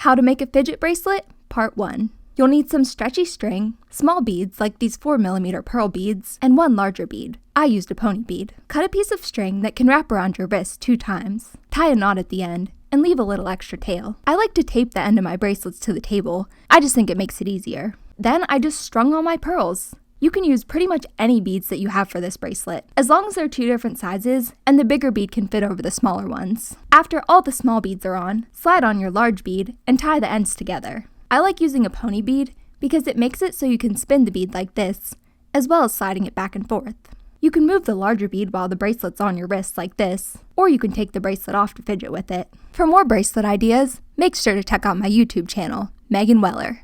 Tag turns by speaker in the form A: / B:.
A: How to make a fidget bracelet, Part 1. You'll need some stretchy string, small beads like these 4mm pearl beads, and one larger bead. I used a pony bead. Cut a piece of string that can wrap around your wrist 2 times. Tie a knot at the end, and leave a little extra tail. I like to tape the end of my bracelets to the table. I just think it makes it easier. Then I just strung on my pearls. You can use pretty much any beads that you have for this bracelet, as long as they're 2 different sizes and the bigger bead can fit over the smaller ones. After all the small beads are on, slide on your large bead and tie the ends together. I like using a pony bead because it makes it so you can spin the bead like this, as well as sliding it back and forth. You can move the larger bead while the bracelet's on your wrist like this, or you can take the bracelet off to fidget with it. For more bracelet ideas, make sure to check out my YouTube channel, Megan Weller.